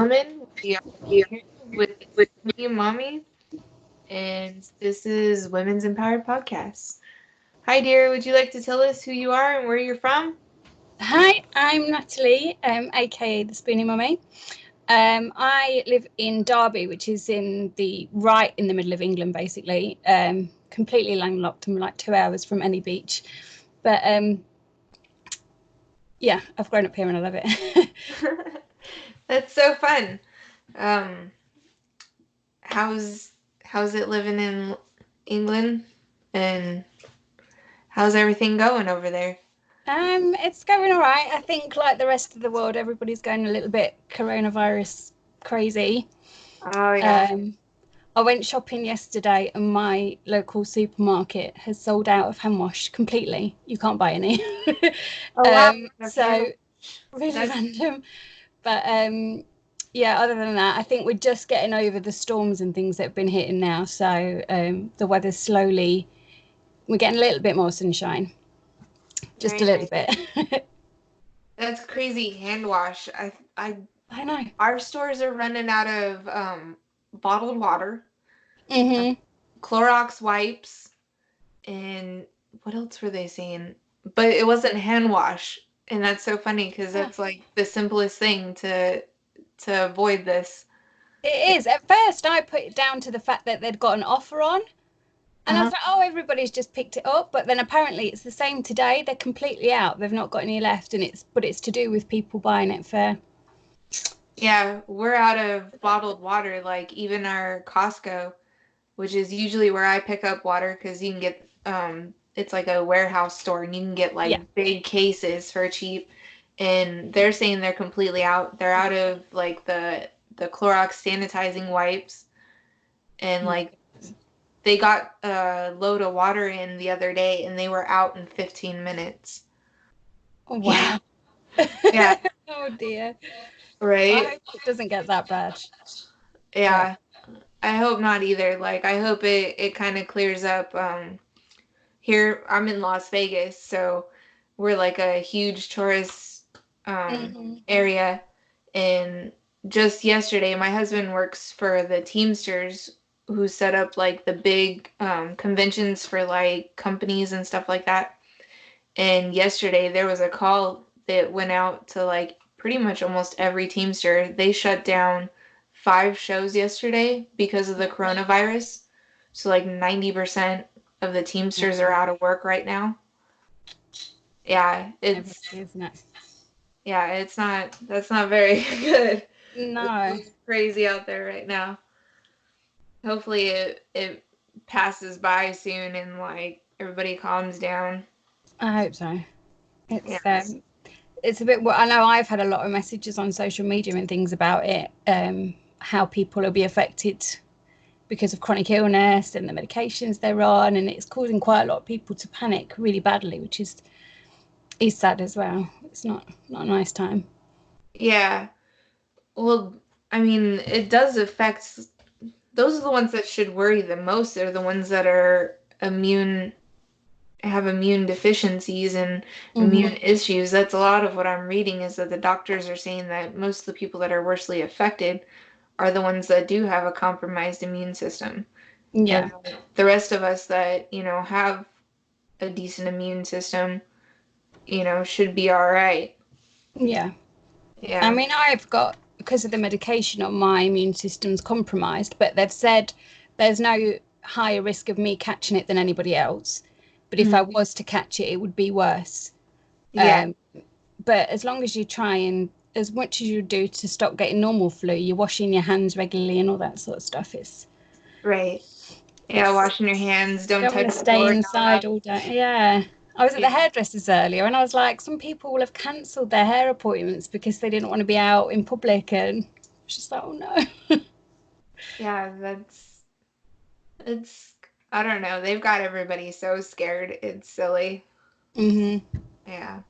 gentlemen, we are here with Spoonie and this is Women's Empowered Podcast. Hi, dear. Would you like to tell us who you are and where you're from? Hi, I'm Natalie, aka the spoonie mummy. I live in Derby, which is right in the middle of England, basically. Completely landlocked. I'm like 2 hours from any beach. But yeah, I've grown up here and I love it. That's so fun. Um, how's it living in England, and how's everything going over there? It's going all right. I think, like the rest of the world, everybody's going a little bit coronavirus crazy. Oh yeah. I went shopping yesterday and my local supermarket has sold out of hand wash completely. You can't buy any. Oh wow. So really That's random. But yeah, other than that, I think we're just getting over the storms and things that have been hitting now. So the weather's we're getting a little bit more sunshine. Just a very little nice. bit. That's crazy. Hand wash. I know. Our stores are running out of bottled water, Mm-hmm. Clorox wipes, and what else were they saying? But it wasn't hand wash, and that's so funny because Yeah. that's like the simplest thing to avoid this. It is. At first, I put it down to the fact that they'd got an offer on. And I Uh-huh. was like, oh, everybody's just picked it up. But then apparently it's the same today. They're completely out. They've not got any left. And it's to do with people buying it for. Yeah, we're out of bottled water. Like even our Costco, which is usually where I pick up water because you can get it's like a warehouse store and you can get Yeah. like big cases for cheap. And they're saying they're completely out. They're out of like the Clorox sanitizing wipes, and like they got a load of water in the other day and they were out in 15 minutes. Oh, wow. Yeah. Oh, dear. I Right? hope it doesn't get that bad. But Yeah. I hope not either. Like I hope it kind of clears up. Here I'm in Las Vegas, so we're like a huge tourist mm-hmm. area. And just yesterday, my husband works for the Teamsters, who set up like the big conventions for like companies and stuff like that. And yesterday there was a call that went out to like pretty much almost every Teamster. They shut down 5 shows yesterday because of the coronavirus. So like 90% of the Teamsters are out of work right now. Yeah, Everybody, isn't it? it's not, that's not very good. No. It's crazy out there right now. Hopefully it passes by soon and like everybody calms down. I hope so. Yeah. It's a bit. Well, I know I've had a lot of messages on social media and things about it. How people will be affected because of chronic illness and the medications they're on, and it's causing quite a lot of people to panic really badly, which is sad as well. It's not a nice time. Yeah. Well, I mean, it does affect, those are the ones that should worry the most. They're the ones that are have immune deficiencies and immune issues. That's a lot of what I'm reading, is that the doctors are saying that most of the people that are worstly affected are the ones that do have a compromised immune system. Yeah. And the rest of us that, have a decent immune system, should be all right. Yeah. I Yeah. mean, I've got, because of the medication, on my immune system's compromised, but they've said there's no higher risk of me catching it than anybody else. But if I was to catch it, it would be worse. Yeah. But as long as you try and as much as you do to stop getting normal flu, you're washing your hands regularly and all that sort of stuff. Right. Yeah, washing your hands, You don't don't want touch to the stay doorknob. inside all day. Yeah. I was at the Yeah. hairdresser's earlier and I was like, some people will have cancelled their hair appointments because they didn't want to be out in public, and I was just like, oh no. Yeah, it's, I don't know. They've got everybody so scared. It's silly. Mm-hmm. Yeah.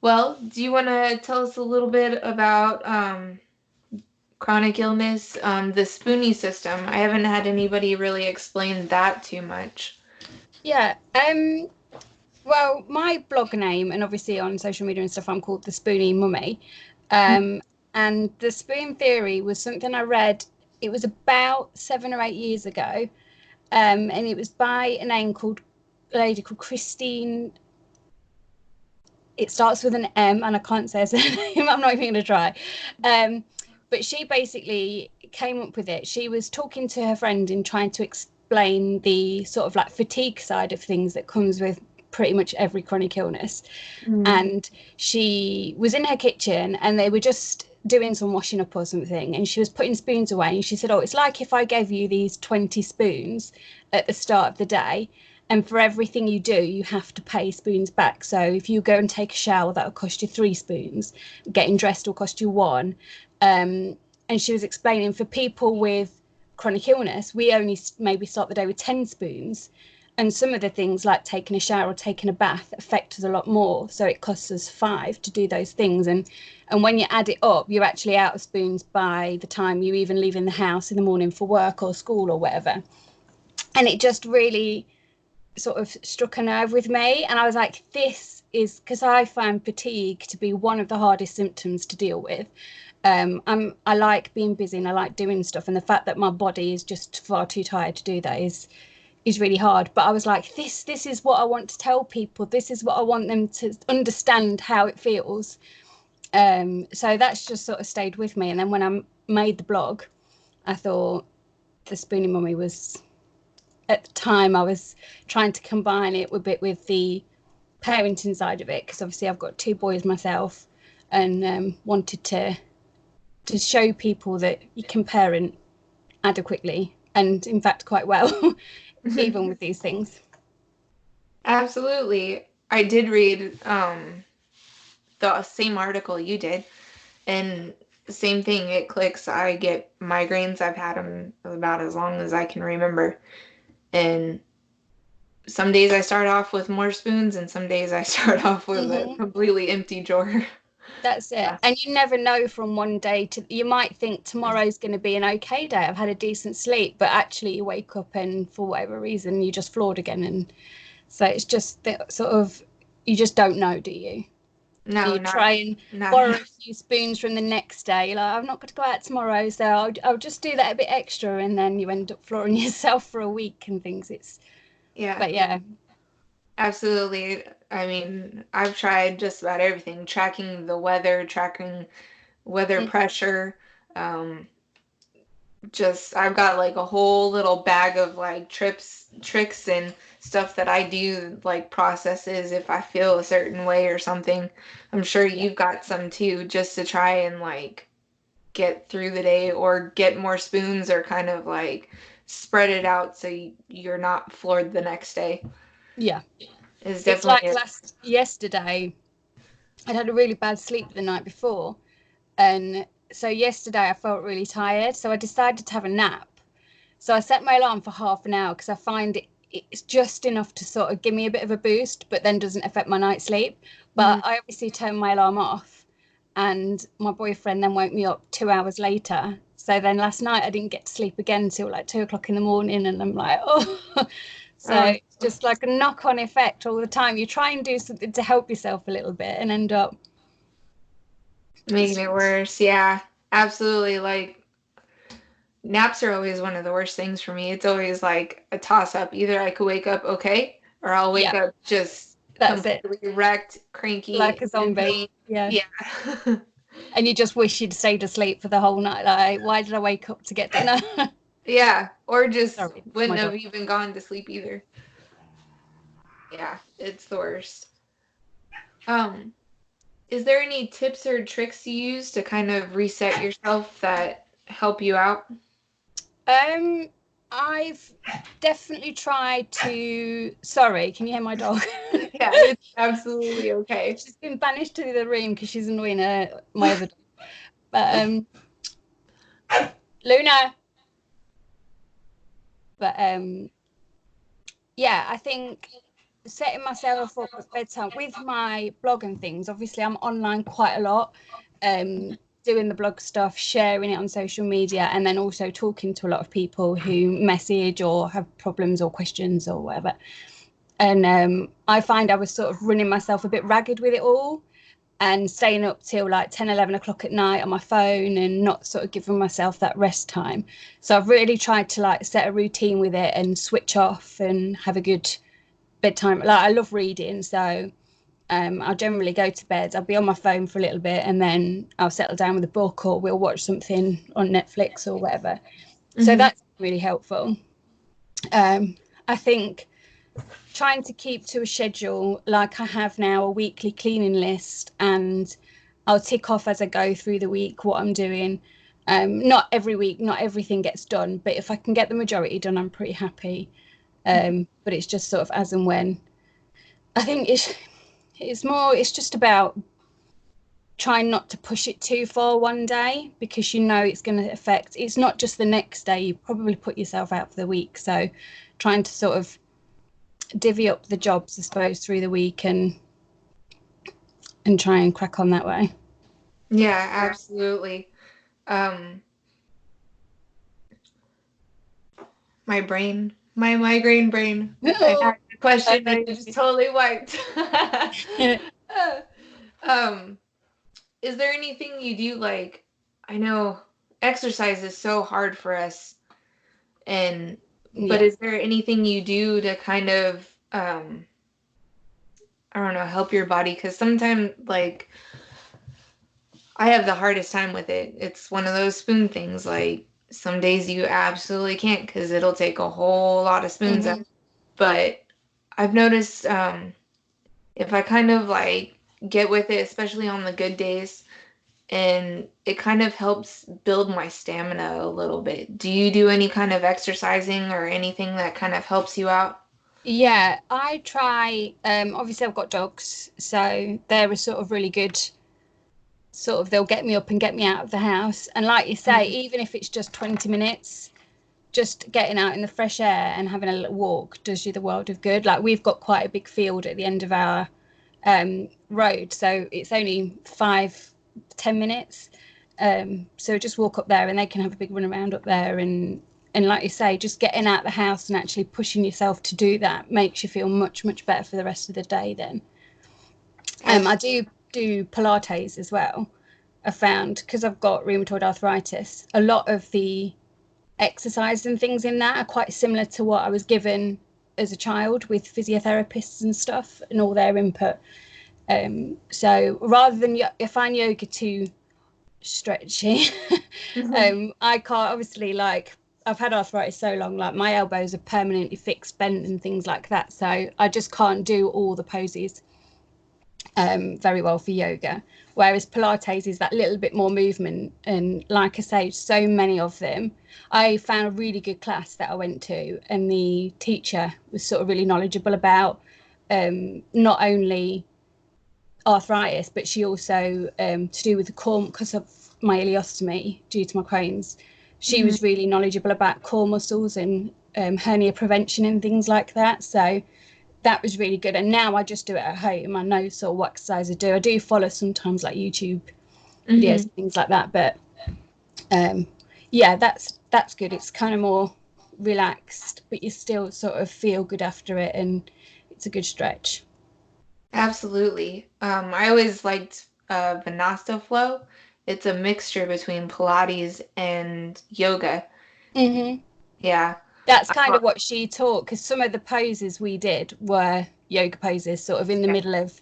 Well, do you want to tell us a little bit about chronic illness, the spoonie system? I haven't had anybody really explain that too much. Yeah. Well, my blog name, and obviously on social media and stuff, I'm called the Spoonie Mummy. And the spoon theory was something I read. It was about 7 or 8 years ago, and it was by a lady called Christine. It starts with an M, and I can't say her name. I'm not even going to try. But she basically came up with it. She was talking to her friend and trying to explain the sort of like fatigue side of things that comes with pretty much every chronic illness. And she was in her kitchen and they were just doing some washing up or something, and she was putting spoons away, and she said, oh, it's like if I gave you these 20 spoons at the start of the day, and for everything you do you have to pay spoons back. So if you go and take a shower, that'll cost you 3 spoons, getting dressed will cost you one. And she was explaining, for people with chronic illness, we only maybe start the day with 10 spoons, and some of the things like taking a shower or taking a bath affect us a lot more, so it costs us 5 to do those things. And when you add it up, you're actually out of spoons by the time you even leaving the house in the morning for work or school or whatever. And it just really sort of struck a nerve with me, and I was like, this is because I find fatigue to be one of the hardest symptoms to deal with. I like being busy and I like doing stuff, and the fact that my body is just far too tired to do that is really hard. But I was like, this is what I want to tell people. This is what I want them to understand how it feels. So that's just sort of stayed with me. And then when I made the blog, I thought the Spoonie Mummy was, at the time, I was trying to combine it a bit with the parenting side of it, because obviously I've got 2 boys myself, and wanted to show people that you can parent adequately, and in fact quite well, even with these things. Absolutely. I did read the same article you did, and same thing, it clicks. I get migraines. I've had them about as long as I can remember. And some days I start off with more spoons, and some days I start off with a completely empty drawer. That's it. And you never know from one day to, you might think tomorrow's going to be an okay day, I've had a decent sleep, but actually you wake up and for whatever reason you're just floored again. And so it's just that sort of, you just don't know, do you? No, you try and borrow a few spoons from the next day. You're like, I'm not going to go out tomorrow, so I'll just do that a bit extra, and then you end up flooring yourself for a week and things. But yeah. Absolutely. I mean, I've tried just about everything, tracking the weather, tracking weather pressure. Just I've got like a whole little bag of like tricks and stuff that I do, like processes if I feel a certain way or something. I'm sure you've got some too, just to try and like get through the day or get more spoons, or kind of like spread it out so you're not floored the next day. Yeah. It's like yesterday, I'd had a really bad sleep the night before, and so yesterday I felt really tired, so I decided to have a nap. So I set my alarm for half an hour, because I find it's just enough to sort of give me a bit of a boost, but then doesn't affect my night's sleep. But I obviously turned my alarm off, and my boyfriend then woke me up 2 hours later. So then last night I didn't get to sleep again until like 2 o'clock in the morning, and I'm like, oh. So it's just like a knock-on effect all the time. You try and do something to help yourself a little bit and end up making it worse. Yeah, absolutely. Like, naps are always one of the worst things for me. It's always like a toss-up. Either I could wake up okay, or I'll wake up just completely wrecked, cranky, like a zombie. Yeah. And you just wish you'd stayed asleep for the whole night. Like, why did I wake up to get dinner? Yeah, or just wouldn't have even gone to sleep either. Yeah, it's the worst. Is there any tips or tricks you use to kind of reset yourself that help you out? I've definitely tried to. Sorry, can you hear my dog? Yeah, it's absolutely okay. She's been banished to the other room because she's annoying my other dog. But Luna. But yeah, I think setting myself up at bedtime with my blog and things. Obviously, I'm online quite a lot, doing the blog stuff, sharing it on social media, and then also talking to a lot of people who message or have problems or questions or whatever. And I find I was sort of running myself a bit ragged with it all. and staying up till like 10, 11 o'clock at night on my phone and not sort of giving myself that rest time. So I've really tried to like set a routine with it and switch off and have a good bedtime. Like I love reading, so I'll generally go to bed, I'll be on my phone for a little bit, and then I'll settle down with a book, or we'll watch something on Netflix or whatever. So Mm-hmm. that's really helpful. I think trying to keep to a schedule, like I have now, a weekly cleaning list, and I'll tick off as I go through the week what I'm doing. Not every week, not everything gets done, but if I can get the majority done, I'm pretty happy. But it's just sort of as and when. I think it's just about trying not to push it too far one day, because you know it's going to affect, it's not just the next day, you probably put yourself out for the week. So trying to sort of divvy up the jobs, I suppose, through the week and try and crack on that way. Yeah, absolutely. Um, my migraine brain. I had a question and it just totally wiped. um, is there anything you do like? I know exercise is so hard for us, and but Yeah. is there anything you do to kind of I don't know, help your body? Because sometimes like I have the hardest time with it. It's one of those spoon things. Like some days you absolutely can't because it'll take a whole lot of spoons Mm-hmm. out. But I've noticed if I kind of like get with it, especially on the good days, and it kind of helps build my stamina a little bit. Do you do any kind of exercising or anything that kind of helps you out? Yeah, I try. Obviously, I've got dogs, so they're a sort of really good sort of, they'll get me up and get me out of the house. And like you say, Mhm. even if it's just 20 minutes, just getting out in the fresh air and having a little walk does you the world of good. Like we've got quite a big field at the end of our road, so it's only 5-10 minutes. So just walk up there and they can have a big run around up there, and like you say, just getting out the house and actually pushing yourself to do that makes you feel much, much better for the rest of the day then. I do Pilates as well. I found, because I've got rheumatoid arthritis, a lot of the exercise and things in that are quite similar to what I was given as a child with physiotherapists and stuff and all their input. So rather than, I find yoga too stretchy. Mhm. I can't, obviously, like I've had arthritis so long, like my elbows are permanently fixed, bent, and things like that. So I just can't do all the poses very well for yoga. Whereas Pilates is that little bit more movement. And like I say, so many of them. I found a really good class that I went to, and the teacher was sort of really knowledgeable about not only arthritis, but she also, to do with the core, because of my ileostomy due to my Crohn's, she Mhm. was really knowledgeable about core muscles and hernia prevention and things like that. So that was really good. And now I just do it at home. I know sort of what exercise I do. I do follow sometimes like YouTube videos Mhm. and things like that. But um, yeah, that's good. It's kind of more relaxed, but you still sort of feel good after it, and it's a good stretch. Absolutely. I always liked Vinyasa Flow. It's a mixture between Pilates and yoga. Hmm. Yeah. That's I kind of thought- what she taught, because some of the poses we did were yoga poses, sort of in the yeah. middle of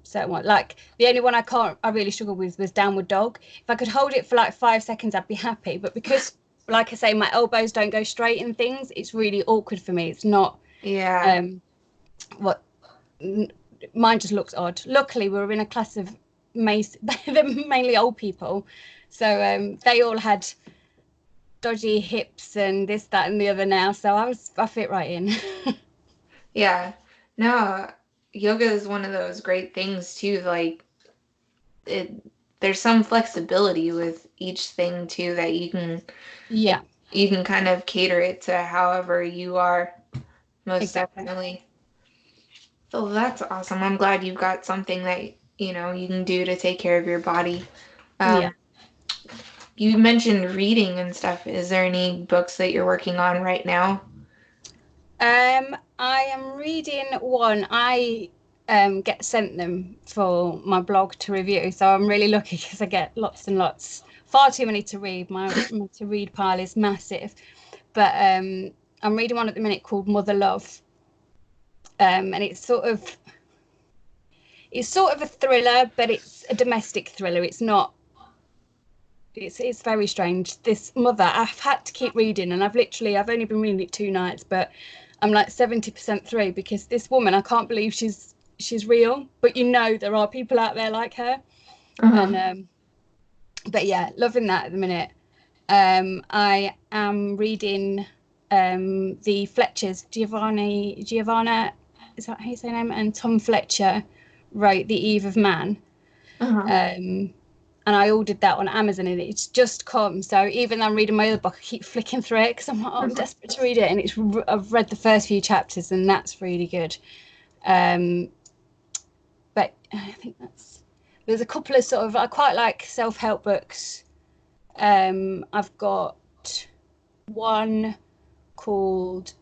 certain one. Like the only one I really struggled with was downward dog. If I could hold it for like 5 seconds, I'd be happy. But because, like I say, my elbows don't go straight in things, it's really awkward for me. It's not Yeah. um what mine just looks odd. Luckily, we were in a class of they're mainly old people, so they all had dodgy hips and this, that, and the other now. So I fit right in. Yeah. No, yoga is one of those great things too. Like it, there's some flexibility with each thing too that Yeah, you can kind of cater it to however you are, most exactly. definitely. So that's awesome. I'm glad you've got something that, you can do to take care of your body. Yeah. Um, you mentioned reading and stuff. Is there any books that you're working on right now? I am reading one. I get sent them for my blog to review. So I'm really lucky because I get lots and lots. Far too many to read. My to read pile is massive. But I'm reading one at the minute called Mother Love. And it's sort of a thriller, but it's a domestic thriller. It's not. It's very strange. This mother, I've had to keep reading, and I've only been reading it 2 nights, but I'm like 70% through because this woman, I can't believe she's real, but there are people out there like her. And but yeah, loving that at the minute. I am reading the Fletchers, Giovanna, is that how you say her name? And Tom Fletcher wrote The Eve of Man. And I ordered that on Amazon, and it's just come. So even though I'm reading my other book, I keep flicking through it because I'm like, I'm desperate to read it. And I've read the first few chapters, and that's really good. But I think there's a couple of sort of, I quite like self-help books. I've got one called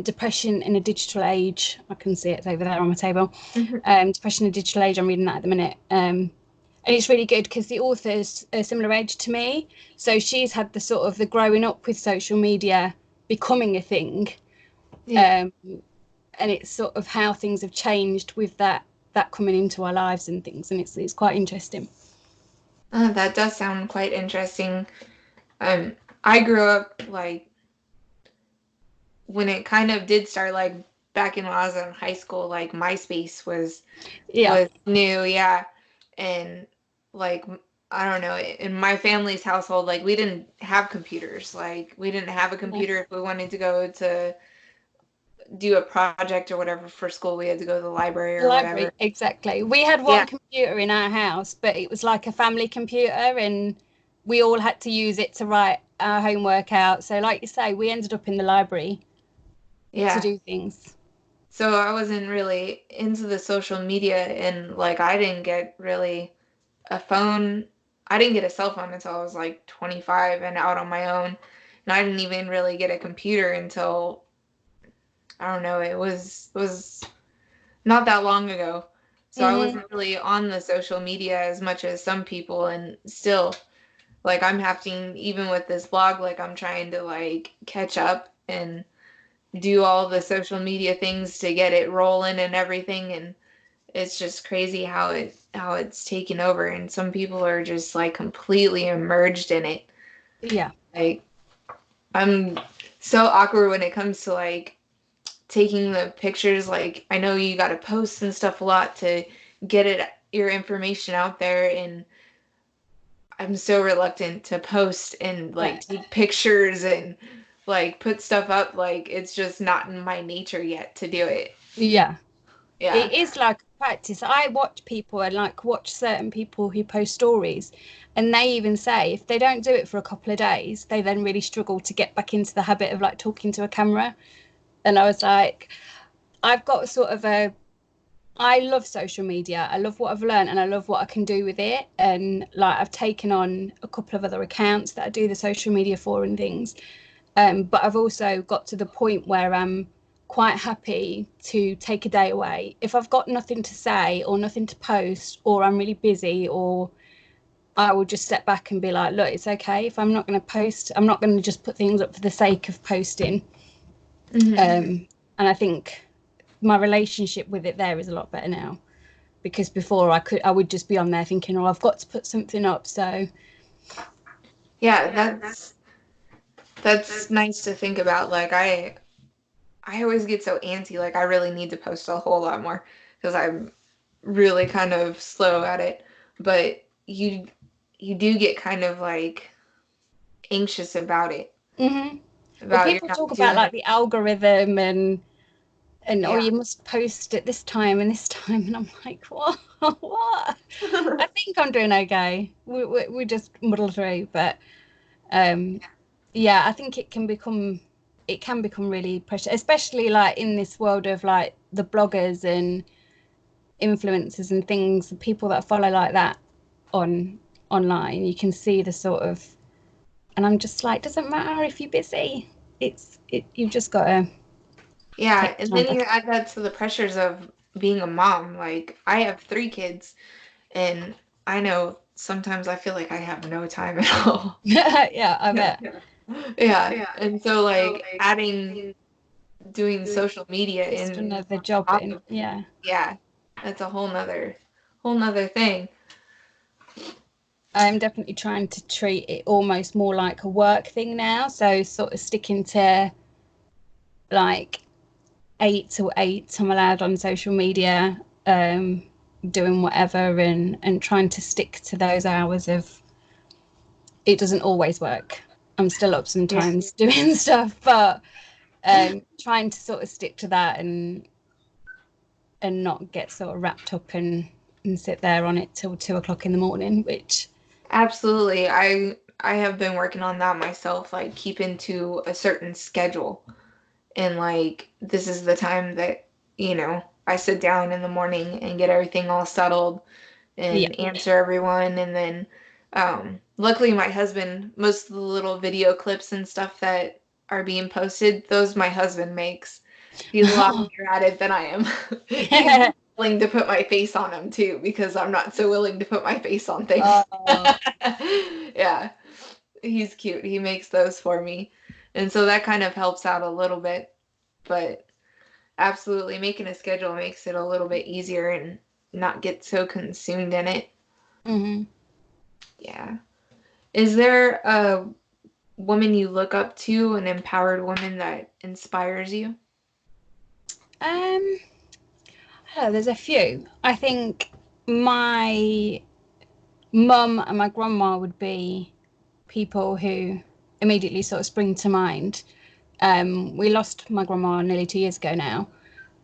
Depression in a Digital Age. I can see it's over there on my table. Depression in a Digital Age, I'm reading that at the minute. And it's really good because the author's a similar age to me. So she's had the sort of the growing up with social media becoming a thing. Yeah. And it's sort of how things have changed with that coming into our lives and things. And it's quite interesting. That does sound quite interesting. I grew up like when it kind of did start, like back when I was in high school, like MySpace was new, yeah. And like, I don't know, in my family's household, like we didn't have computers. Like we didn't have a computer. If we wanted to go to do a project or whatever for school, we had to go to the library or whatever. Exactly. We had one computer in our house, but it was like a family computer, and we all had to use it to write our homework out. So like you say, we ended up in the library to do things. So I wasn't really into the social media, and like I didn't get really a phone. I didn't get a cell phone until I was like 25 and out on my own. And I didn't even really get a computer until, I don't know, it was not that long ago. So I wasn't really on the social media as much as some people, and still, like I'm having, even with this blog, like I'm trying to like catch up and do all the social media things to get it rolling and everything. And it's just crazy how it's taken over, and some people are just like completely immersed in it. Yeah. Like I'm so awkward when it comes to like taking the pictures. Like I know you got to post and stuff a lot to get your information out there, and I'm so reluctant to post and like take pictures and like put stuff up. Like it's just not in my nature yet to do it. Yeah. It is like practice. I watch people and like watch certain people who post stories, and they even say if they don't do it for a couple of days, they then really struggle to get back into the habit of like talking to a camera. And I was like, I've got sort of I love social media. I love what I've learned, and I love what I can do with it. And like I've taken on a couple of other accounts that I do the social media for and things. But I've also got to the point where I'm quite happy to take a day away. If I've got nothing to say or nothing to post, or I'm really busy, or I will just step back and be like, look, it's okay. If I'm not going to post, I'm not going to just put things up for the sake of posting. And I think my relationship with it there is a lot better now, because before I would just be on there thinking, oh, I've got to put something up. So yeah, that's nice to think about. Like I always get so antsy. Like I really need to post a whole lot more because I'm really kind of slow at it. But you do get kind of like anxious about it. Well, people talk about like the algorithm and oh, you must post at this time and this time, and I'm like, what? I think I'm doing okay. We just muddle through, but yeah, I think it can become really precious, especially like in this world of like the bloggers and influencers and things, the people that I follow like that online. You can see the sort of, and I'm just like, doesn't matter if you're busy. You've just got to. Yeah, and then you add that to the pressures of being a mom. Like, I have 3 kids, and I know sometimes I feel like I have no time at all. Yeah, I Yeah. bet. Yeah. And so, like, doing social media Just in another job top in, of, yeah. yeah, that's a whole nother thing. I'm definitely trying to treat it almost more like a work thing now. So sort of sticking to like 8 till 8 I'm allowed on social media, doing whatever and trying to stick to those hours of it doesn't always work. I'm still up Yeah. sometimes doing stuff, but trying to sort of stick to that and not get sort of wrapped up and sit there on it till 2 o'clock in the morning, which Absolutely. I have been working on that myself, like keeping to a certain schedule. And like this is the time that, I sit down in the morning and get everything all settled yeah. and answer everyone. And then luckily my husband, most of the little video clips and stuff that are being posted, those my husband makes. He's a lot better at it than I am. He's willing to put my face on them too, because I'm not so willing to put my face on things. Oh, Yeah, he's cute. He makes those for me. And so that kind of helps out a little bit. But absolutely, making a schedule makes it a little bit easier and not get so consumed in it. mm-hmm. Yeah. Is there a woman you look up to, an empowered woman that inspires you? um oh, there's a few. I think my mum and my grandma would be people who immediately sort of spring to mind. We lost my grandma nearly 2 years ago now,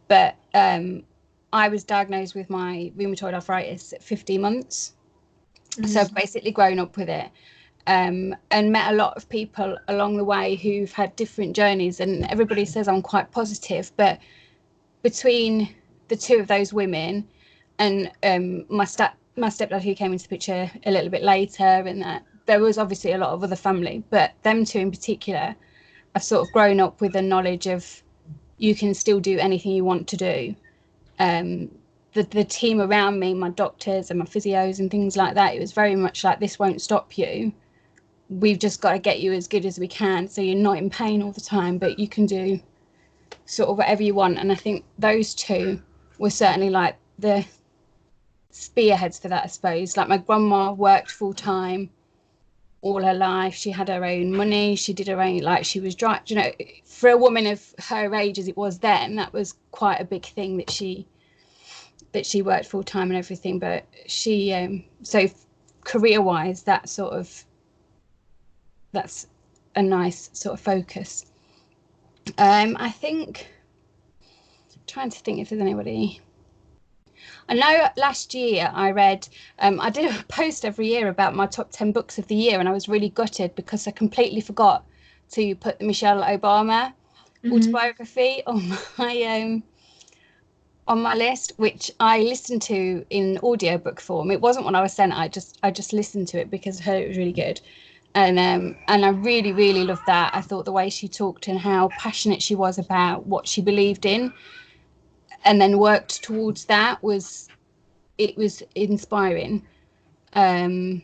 but I was diagnosed with my rheumatoid arthritis at 15 months. So Mm-hmm. I've basically grown up with it, and met a lot of people along the way who've had different journeys. And everybody says I'm quite positive, but between the two of those women and my stepdad who came into the picture a little bit later, and that there was obviously a lot of other family, but them two in particular, I've sort of grown up with a knowledge of you can still do anything you want to do. Um, the team around me, my doctors and my physios and things like that, it was very much like this won't stop you. We've just got to get you as good as we can so you're not in pain all the time, but you can do sort of whatever you want. And I think those two were certainly like the spearheads for that, I suppose. Like my grandma worked full time all her life. She had her own money. She did her own, like she was dry, for a woman of her age as it was then, that was quite a big thing that she worked full time and everything. But she, so career wise, that's a nice sort of focus. I think, trying to think if there's anybody. I know last year I read, I do a post every year about my top 10 books of the year, and I was really gutted because I completely forgot to put the Michelle Obama Mm-hmm. autobiography on my list, which I listened to in audiobook form. It wasn't one I was sent. I just listened to it because I heard it was really good. And I really, really loved that. I thought the way she talked and how passionate she was about what she believed in and then worked towards that was inspiring. Um,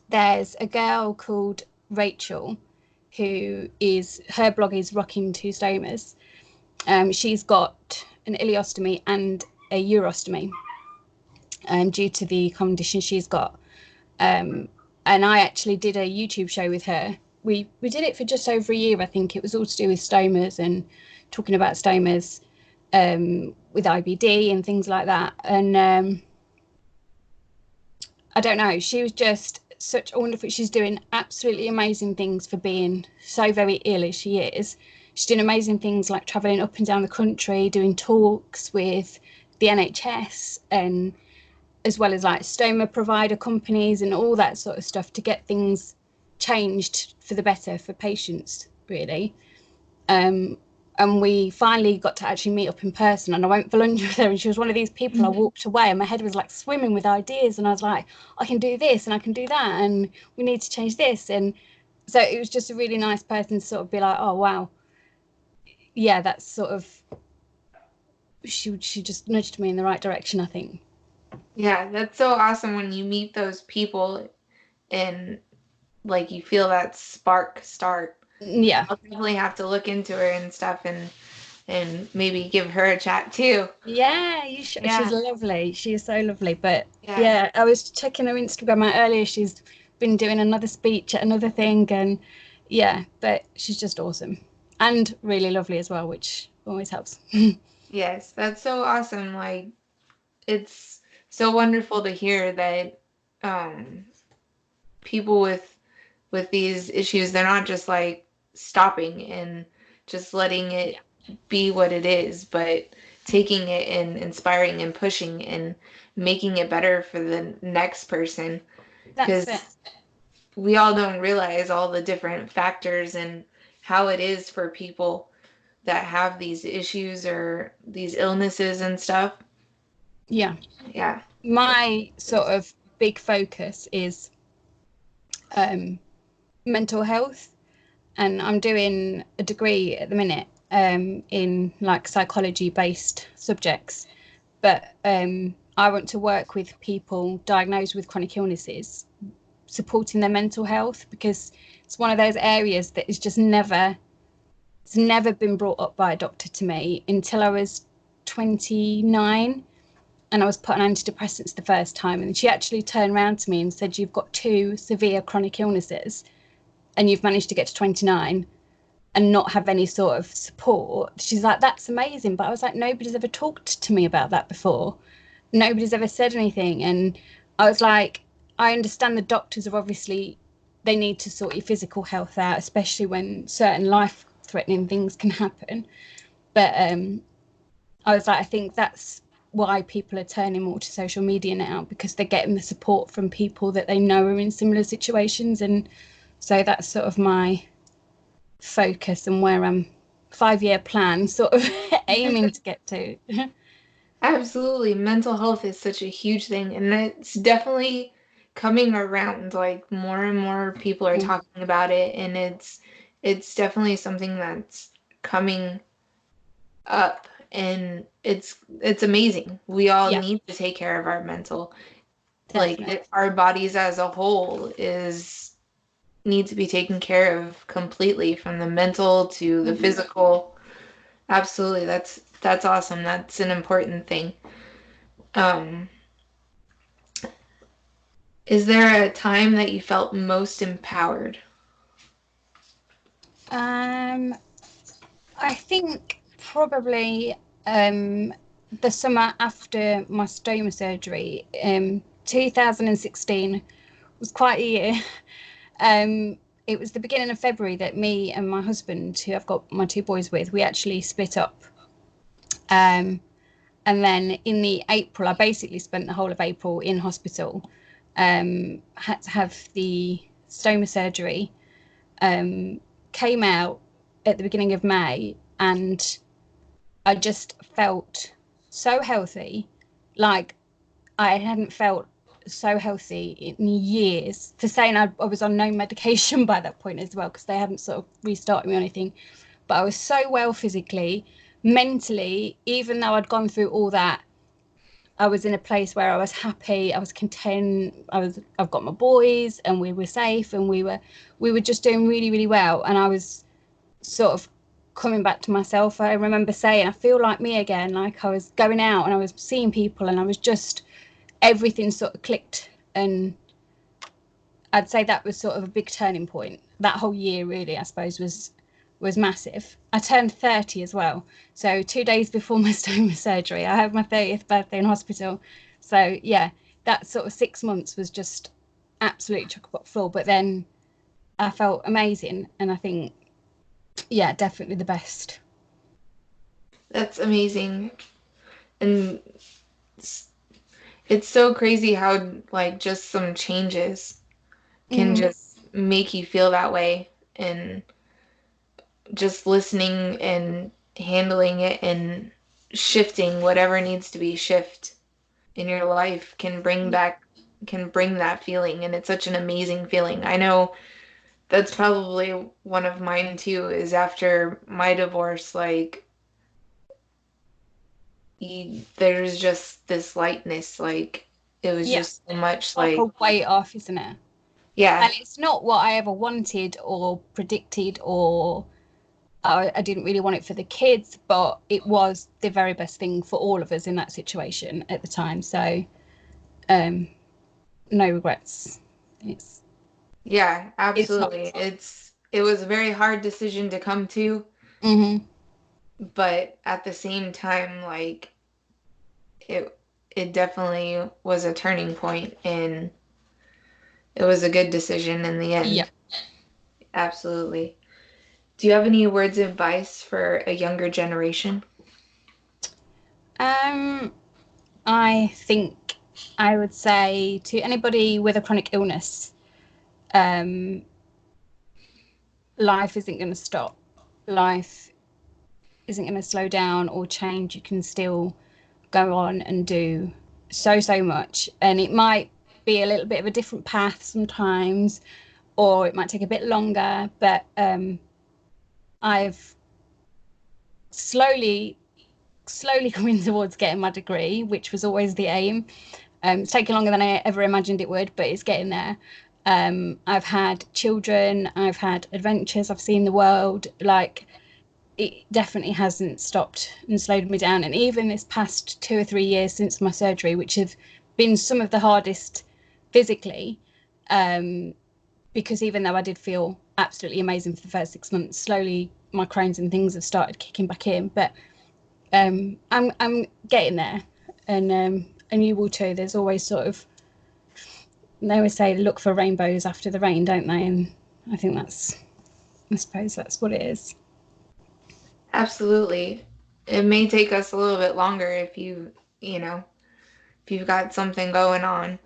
there's a girl called Rachel who is her blog is Rocking Two Stomas. She's got an ileostomy and a urostomy due to the condition she's got. And I actually did a YouTube show with her. We did it for just over a year, I think. It was all to do with stomas and talking about stomas with IBD and things like that. And I don't know, she was just such a wonderful. She's doing absolutely amazing things for being so very ill as she is. She's doing amazing things like traveling up and down the country, doing talks with the NHS and as well as like stoma provider companies and all that sort of stuff to get things changed for the better for patients, really. Um, and we finally got to actually meet up in person, and I went for lunch with her, and she was one of these people. I walked away and my head was like swimming with ideas, and I was like, I can do this and I can do that, and we need to change this. And so it was just a really nice person to sort of be like, oh wow, yeah, that's sort of she just nudged me in the right direction, I think. Yeah, that's so awesome when you meet those people and like you feel that spark start. Yeah. I'll definitely have to look into her and stuff and maybe give her a chat too. Yeah, she's Yeah, lovely. She is so lovely. But yeah. yeah, I was checking her Instagram out earlier. She's been doing another speech at another thing, and yeah, but she's just awesome and really lovely as well, which always helps. Yes, that's so awesome. Like it's so wonderful to hear that um people with these issues, they're not just like stopping and just letting Yeah, it be what it is, but taking it and inspiring and pushing and making it better for the next person. that's it. Because we all don't realize all the different factors and how it is for people that have these issues or these illnesses and stuff. Yeah, Yeah. my sort of big focus is um, mental health, and I'm doing a degree at the minute in like psychology based subjects. But I want to work with people diagnosed with chronic illnesses, supporting their mental health, because it's one of those areas that is just never, it's never been brought up by a doctor to me until I was 29, and I was put on antidepressants the first time. And she actually turned around to me and said, "You've got two severe chronic illnesses and you've managed to get to 29 and not have any sort of support." She's like, "That's amazing." But I was like, nobody's ever talked to me about that before. Nobody's ever said anything. And I was like, I understand the doctors are obviously, they need to sort your physical health out, especially when certain life threatening things can happen. But I was like, I think that's why people are turning more to social media now, because they're getting the support from people that they know are in similar situations. And so that's sort of my focus and where I'm 5 year plan sort of aiming to get to. Absolutely. Mental health is such a huge thing, and it's definitely coming around. Like more and more people are talking about it, and it's definitely something that's coming up, and it's amazing. We all Yeah, need to take care of our mental, like definitely. our bodies as a whole is need to be taken care of completely from the mental to the Mm-hmm. physical. Absolutely. That's awesome. That's an important thing. Um, is there a time that you felt most empowered? um I think probably um the summer after my stoma surgery, 2016 was quite a year. um it was the beginning of February that me and my husband, who I've got my two boys with, we actually split up. um and then in the April, I basically spent the whole of April in hospital. Had to have the stoma surgery. Came out at the beginning of May, and I just felt so healthy. Like I hadn't felt so healthy in years. For saying I was on no medication by that point as well, because they hadn't sort of restarted me or anything. But I was so well physically, mentally, even though I'd gone through all that. I was in a place where I was happy, I was content, I've got my boys and we were safe, and we were just doing really, really well. And I was sort of coming back to myself. I remember saying, I feel like me again, like I was going out and I was seeing people and I was just, everything sort of clicked. And I'd say that was sort of a big turning point. That whole year really, I suppose, was massive. I turned 30 as well. So 2 days before my stoma surgery, I had my 30th birthday in hospital. So yeah, that sort of 6 months was just absolutely chock-a-block full. But then I felt amazing, and I think, yeah, definitely the best. That's amazing. And it's, it's so crazy how like just some changes can Mm, just make you feel that way and just listening and handling it and shifting whatever needs to be shift in your life can bring that feeling, and it's such an amazing feeling. I know that's probably one of mine too, is after my divorce, like there's just this lightness, like it was Yeah, just so much like a like, weight off, isn't it? yeah, And it's not what I ever wanted or predicted, or I didn't really want it for the kids, but it was the very best thing for all of us in that situation at the time. So, um, no regrets. It's yeah, it's not. absolutely. It was a very hard decision to come to, Hmm. but at the same time, like it it definitely was a turning point, and it was a good decision in the Yeah. end. Absolutely. Do you have any words of advice for a younger generation? Um, I think I would say to anybody with a chronic illness, um, life isn't going to stop. Life isn't going to slow down or change. You can still go on and do so much. And it might be a little bit of a different path sometimes, or it might take a bit longer. But I've slowly, slowly coming towards getting my degree, which was always the aim. It's taken longer than I ever imagined it would, but it's getting there. I've had children, I've had adventures, I've seen the world. Like, it definitely hasn't stopped and slowed me down. And even this past 2 or 3 years since my surgery, which have been some of the hardest physically, um, because even though I did feel absolutely amazing for the first 6 months, slowly my Crohn's and things have started kicking back in. But I'm getting there, and you will too. There's always sort of, they always say look for rainbows after the rain, don't they? And I think I suppose that's what it is. Absolutely. It may take us a little bit longer if you know, if you've got something going on,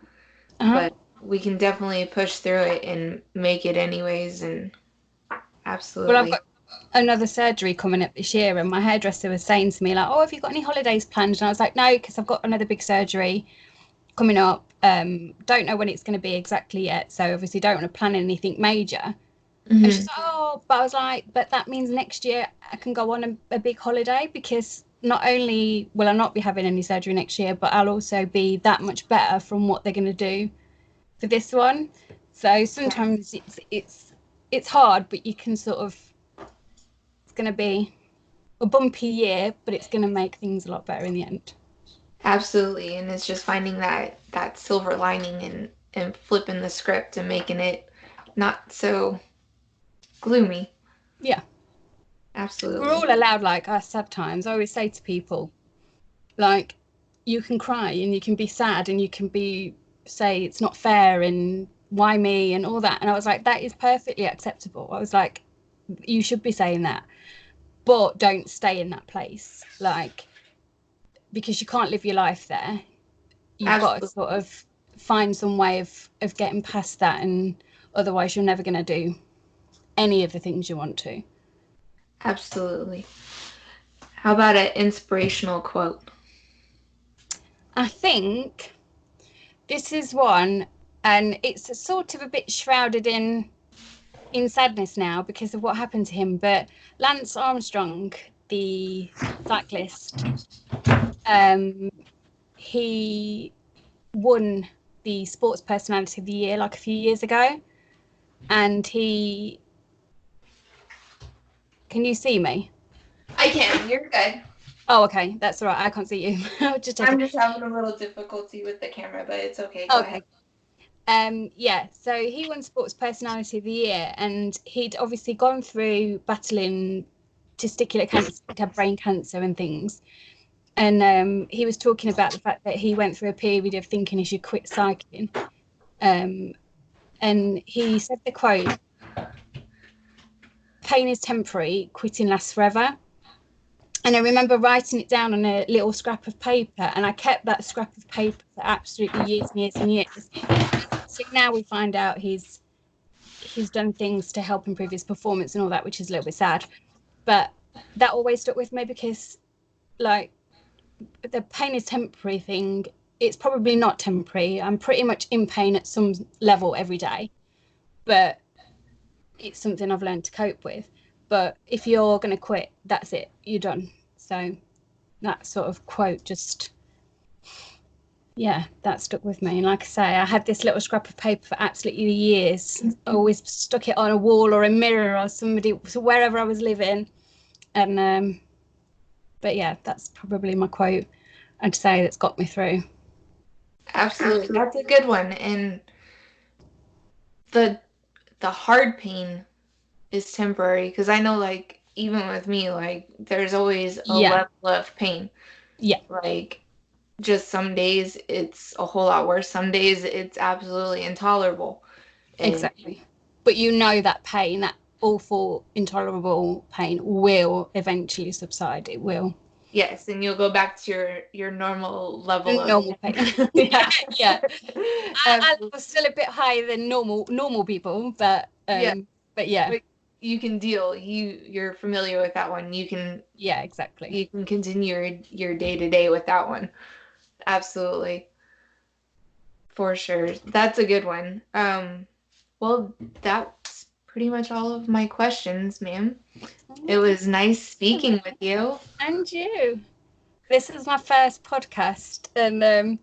Uh-huh. but we can definitely push through it and make it anyways, and Well, I've absolutely. got another surgery coming up this year, and my hairdresser was saying to me like, "Oh, have you got any holidays planned?" And I was like, "No, because I've got another big surgery coming up. Don't know when it's going to be exactly yet, so obviously don't want to plan anything major." And she's Hmm. like, "Oh," but I was like, "But that means next year I can go on a big holiday, because not only will I not be having any surgery next year, but I'll also be that much better from what they're going to do for this one." So sometimes it's hard, but you can sort of, it's going to be a bumpy year, but it's going to make things a lot better in the end. Absolutely. And it's just finding that silver lining and flipping the script and making it not so gloomy. Yeah, we're Absolutely. all allowed like our sad times. I always say to people, like, you can cry and you can be sad and you can be, say it's not fair and why me and all that. And I was like, that is perfectly acceptable. I was like, you should be saying that, but don't stay in that place, like, because you can't live your life there. You've got to sort Absolutely. of find some way of getting past that, and otherwise you're never going to do any of the things you want to. Absolutely. How about an inspirational quote? I think this is one, and it's sort of a bit shrouded in sadness now because of what happened to him. But Lance Armstrong, the cyclist, um, he won the Sports Personality of the Year like a few years ago, and he, can you see me? I can. You're good. Oh, okay, that's all right. I can't see you. I was just I'm checking. just having a little difficulty with the camera, but it's okay. Go ahead. Okay. Yeah, so he won Sports Personality of the Year, and he'd obviously gone through battling testicular cancer, like had brain cancer and things. And he was talking about the fact that he went through a period of thinking he should quit cycling. Um, and he said the quote, "Pain is temporary, quitting lasts forever." And I remember writing it down on a little scrap of paper, and I kept that scrap of paper for absolutely years and years and years. So now we find out he's done things to help improve his performance and all that, which is a little bit sad. But that always stuck with me because, like, the pain is temporary thing, it's probably not temporary. I'm pretty much in pain at some level every day, but it's something I've learned to cope with. But if you're going to quit, that's it, you're done. So that sort of quote just, yeah, that stuck with me. And like I say, I had this little scrap of paper for absolutely years. I always stuck it on a wall or a mirror or somebody, so wherever I was living. And but yeah, that's probably my quote, I'd say, that's got me through. Absolutely. That's a good one. And the hard pain is temporary, because I know, like, even with me, like, there's always a Yeah, level of pain. yeah, Like, just some days it's a whole lot worse. Some days it's absolutely intolerable. And exactly. But you know that pain, that awful, intolerable pain will eventually subside. It will. yes, and you'll go back to your normal level of Normal pain. yeah. Yeah. I Absolutely. was still a bit higher than normal people, Yeah, but yeah, but you can deal. You're familiar with that one. yeah, exactly. You can continue your day to day with that one. Absolutely. For sure. That's a good one. Well, that's pretty much all of my questions, ma'am. It was nice speaking with you. And you. This is my first podcast, and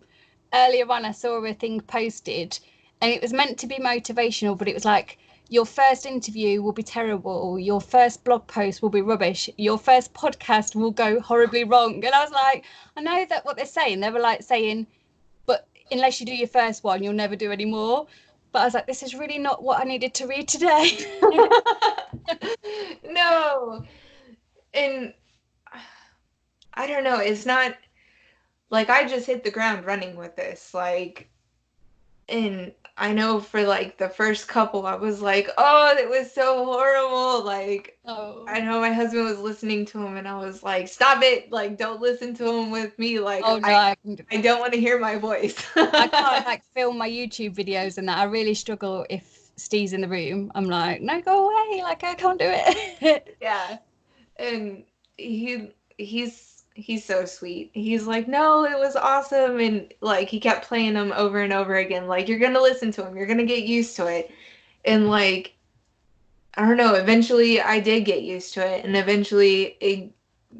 earlier on I saw a thing posted, and it was meant to be motivational, but it was like, your first interview will be terrible, your first blog post will be rubbish, your first podcast will go horribly wrong. And I was like, I know that what they're saying, they were like saying, but unless you do your first one, you'll never do any more. But I was like, this is really not what I needed to read today. No. And I don't know, it's not like I just hit the ground running with this. Like, and I know for like the first couple, I was like, oh, it was so horrible. Like, Oh, I know my husband was listening to him, and I was like, stop it. Like, don't listen to him with me. Like, oh no, I don't want to hear my voice. I can't like film my YouTube videos and that. I really struggle if Steve's in the room. I'm like, no, go away. Like, I can't do it. Yeah. And he's so sweet. He's like, "No, it was awesome." And like he kept playing them over and over again. Like, you're going to listen to him. You're going to get used to it. And like I don't know, eventually I did get used to it, and eventually it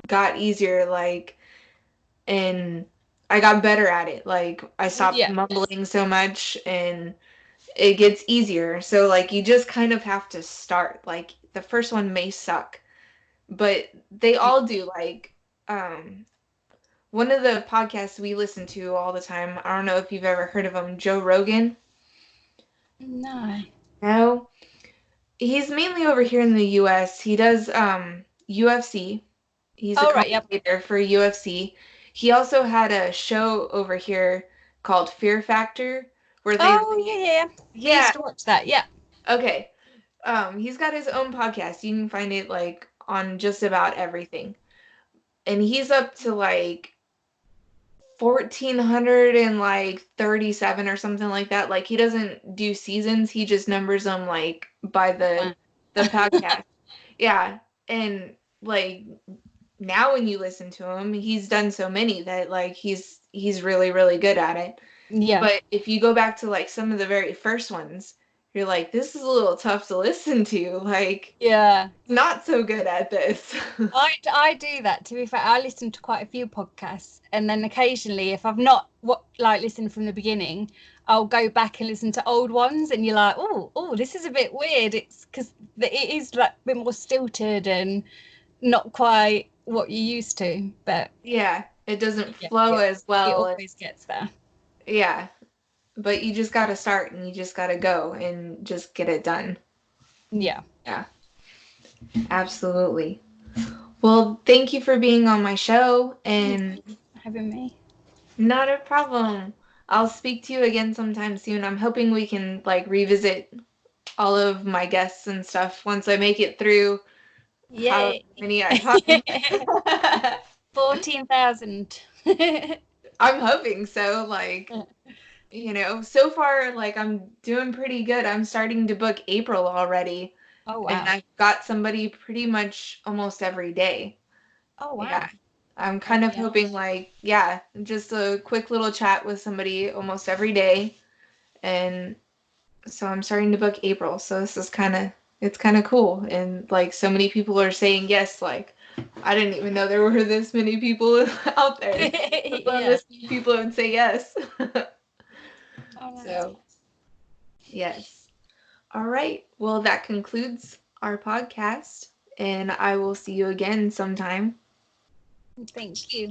got easier, like, and I got better at it. Like, I stopped Yeah. mumbling so much, and it gets easier. So like you just kind of have to start. Like the first one may suck, but they all do. Like one of the podcasts we listen to all the time, I don't know if you've ever heard of him, Joe Rogan. No. No, he's mainly over here in the US. He does UFC. He's a Oh, right. Yep. commentator for UFC. He also had a show over here called Fear Factor, where they, Oh, yeah, yeah. I yeah, used to watch that. Yeah. okay. He's got his own podcast. You can find it like on just about everything. And he's up to like 1400 and like 37 or something like that. Like he doesn't do seasons, he just numbers them like by Wow. the podcast. Yeah. And like now when you listen to him, he's done so many that like he's really really good at it. Yeah. But if you go back to like some of the very first ones, you're like, this is a little tough to listen to. Like, Yeah. not so good at this. I do that. To be fair, I listen to quite a few podcasts, and then occasionally, if I've not like listened from the beginning, I'll go back and listen to old ones, and you're like, oh, this is a bit weird. It's because it is like a bit more stilted and not quite what you're used to. But Yeah, it doesn't yeah, flow as it well. always gets there. Yeah, but you just got to start and you just got to go and just get it done. Yeah. Yeah, absolutely. Well, thank you for being on my show, and Having me. not a problem. I'll speak to you again sometime soon. I'm hoping we can like revisit all of my guests and stuff once I make it through how Yay. many I have. 14,000. I'm hoping so. Like, so far, like, I'm doing pretty good. I'm starting to book April already, Oh, and wow. I've got somebody pretty much almost every day. Oh, wow. Yeah. I'm Oh, kind of yeah. hoping, like, yeah, just a quick little chat with somebody almost every day. And so I'm starting to book April. So this is it's kind of cool. And, like, so many people are saying yes, like, I didn't even know there were this many people out there. Yeah. This many people would say yes. Oh, no. So, yes. All right. Well, that concludes our podcast, and I will see you again sometime. Thank you.